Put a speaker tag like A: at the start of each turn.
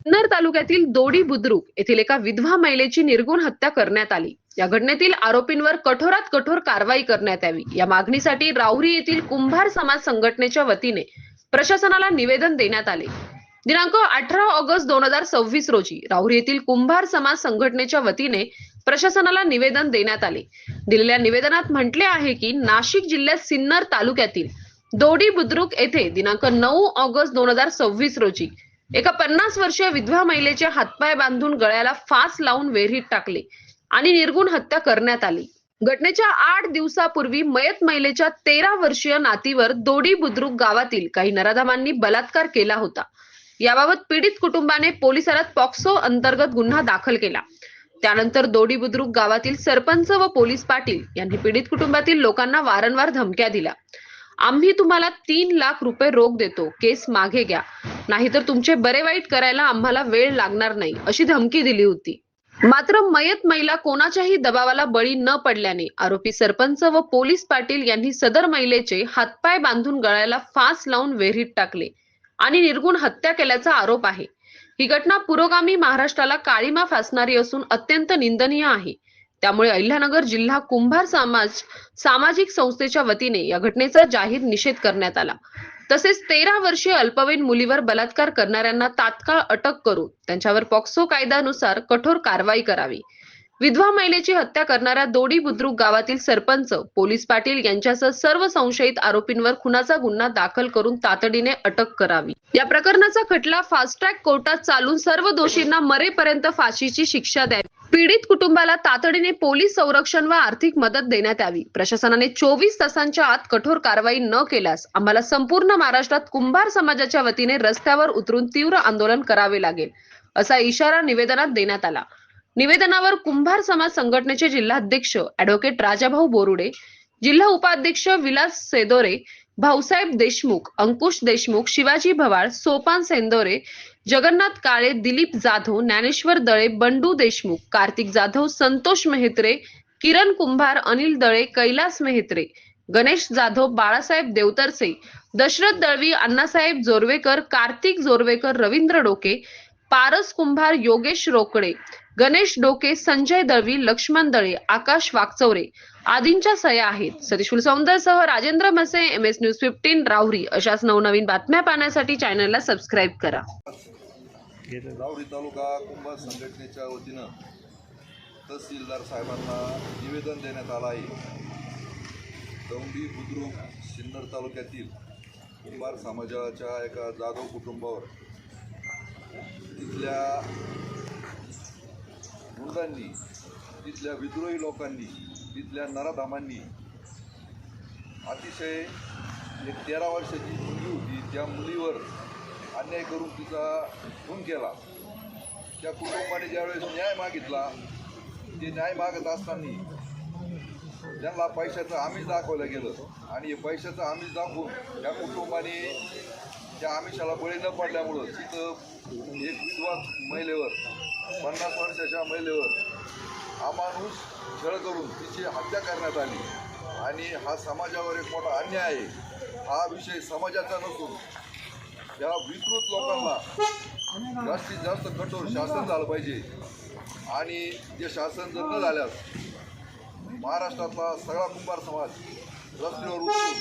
A: जुन्नर तालुक्यातील दोडी बुद्रुक येथील एका विधवा महिलेची निर्घृण हत्या करण्यात आली। या घटनेतील आरोपींवर कठोरात कठोर कारवाई करण्यात यावी या मागणीसाठी राहुरी येथील कुंभार समाज संघटनेच्या वतीने प्रशासनाला निवेदन देण्यात आले। दिनांक 18 ऑगस्ट 2026 रोजी राहुरी येथील कुंभार समाज संघटनेच्या वतीने प्रशासनाला निवेदन देण्यात आले। दिलेल्या निवेदनात म्हटले आहे की नाशिक जिल्ह्यात सिन्नर तालुक्यातील दोडी बुद्रुक येथे दिनांक 9 ऑगस्ट 2026 रोजी एका 50 वर्षीय विधवा महिलेचे हातपाय बांधून गळ्याला फास लावून विहिरीत टाकले आणि निर्घृण हत्या करण्यात आली। घटनेच्या 8 दिवसापूर्वी मयत महिलेच्या 13 वर्षीय नातीवर दोडी बुद्रुक गावातील काही नराधमांनी बलात्कार केला होता। याबाबत पीडित कुटुंबाने पोलिसांत पॉक्सो अंतर्गत गुन्हा दाखल केला। त्यानंतर दोडी बुद्रुक गावातील सरपंच व पोलीस पाटील यांनी पीडित कुटुंबातील लोकांना वारंवार धमक्या दिल्या। आम्ही तुम्हाला 3 लाख रुपये रोख देतो, केस मागे घ्या, नाहीतर तुमचे बरे वाईट करायला आम्हाला वेळ लागणार नाही, अशी धमकी दिली होती। मात्र मयत महिला कोणाच्याही दबावाला बळी न पडल्याने आरोपी सरपंच व पोलीस पाटील यांनी सदर महिलेचे हातपाय बांधून गळ्याला फास लावून विहिरीत टाकले आणि निर्घृण हत्या केल्याचा आरोप आहे। ही घटना पुरोगामी महाराष्ट्राला काळीमा फासणारी असून अत्यंत निंदनीय आहे। त्यामुळे अहिल्यानगर जिल्हा कुंभार सामाजिक संस्थेच्या वतीने या घटनेचा जाहीर निषेध करण्यात आला। तसेच 13 वर्षीय अल्पवयीन मुलीवर बलात्कार करणाऱ्यांना तात्काळ अटक करून त्यांच्यावर पॉक्सो कायद्यानुसार कठोर कारवाई करावी। विधवा महिलेची हत्या करणाऱ्या दोडी बुद्रुक गावातील सरपंच, पोलीस पाटील यांच्यासह सर्व संशयित आरोपींवर खुनाचा गुन्हा दाखल करून तातडीने अटक करावी। या प्रकरणाचा खटला फास्ट ट्रॅक कोर्टात चालून सर्व दोषींना मरेपर्यंत फाशीची शिक्षा द्यावी। पीडित कुटुंबाला तातडीने पोलीस संरक्षण व आर्थिक मदत देण्यात यावी। प्रशासनाने 24 तासांच्या आत कठोर कारवाई न केल्यास आम्हाला संपूर्ण महाराष्ट्रात कुंभार समाजाच्या वतीने रस्त्यावर उतरून तीव्र आंदोलन करावे लागेल, असा इशारा निवेदनात देण्यात आला। निवेदनावर कुंभार समाज संघटनेचे जिल्हाध्यक्ष ॲडव्होकेट राजाभाऊ बोरुडे, जिल्हा उपाध्यक्ष विलास सेदोरे, भाऊसाहेब देशमुख, अंकुश देशमुख, शिवाजी भवाळ, सोपान सेंदोरे, जगन्नाथ काळे, दिलीप जाधव, ज्ञानेश्वर दळे, बंडू देशमुख, कार्तिक जाधव, संतोष मेहत्रे, किरण कुंभार, अनिल दळे, कैलास मेहत्रे, गणेश जाधव, बाळासाहेब देवतरसे, दशरथ दळवी, अण्णासाहेब जोरवेकर, कार्तिक जोरवेकर, रवींद्र डोके, पारस कुंभार, योगेश रोकडे, गणेश डोके, संजय दळवी, लक्ष्मण दळे, आकाश वाकचौरे आदींच्या सह्या आहेत। सतीश फुलसौंदरसह राजेंद्र मसे, MS न्यूज 15 राहुरी। अशाच नवनवीन बातम्या पाहण्यासाठी चॅनलला सबस्क्राईब करा।
B: राहुरी तालुका कुंभार संघटनेच्या वतीनं तहसीलदार साहेबांना निवेदन देण्यात आलं आहे। दोडी बुद्रुक सिन्नर तालुक्यातील कुंभार समाजाच्या एका जाधव कुटुंबावर तिथल्या गुंडांनी, तिथल्या विद्रोही लोकांनी, तिथल्या नराधामांनी अतिशय एक 13 वर्षाची मुलगी होती, त्या मुलीवर अन्याय करून तिचा खून केला। त्या कुटुंबाने ज्यावेळेस न्याय मागितला, ते न्याय मागत असताना त्यांना पैशाचं आमिष दाखवलं गेलं आणि पैशाचं आमिष दाखवून त्या कुटुंबाने त्या आमिषाला बळी न पडल्यामुळं तिथं एक विधवा महिलेवर, 50 वर्षाच्या महिलेवर अमानुष छळ करून तिची हत्या करण्यात आली आणि हा समाजावर एक मोठा अन्याय आहे। हा विषय समाजाचा नसून या विकृत लोकांना जास्तीत जास्त कठोर शासन झालं पाहिजे आणि जे शासन जर न झाल्यास महाराष्ट्रातला सगळा कुंभार समाज रस्त्यावर उतरून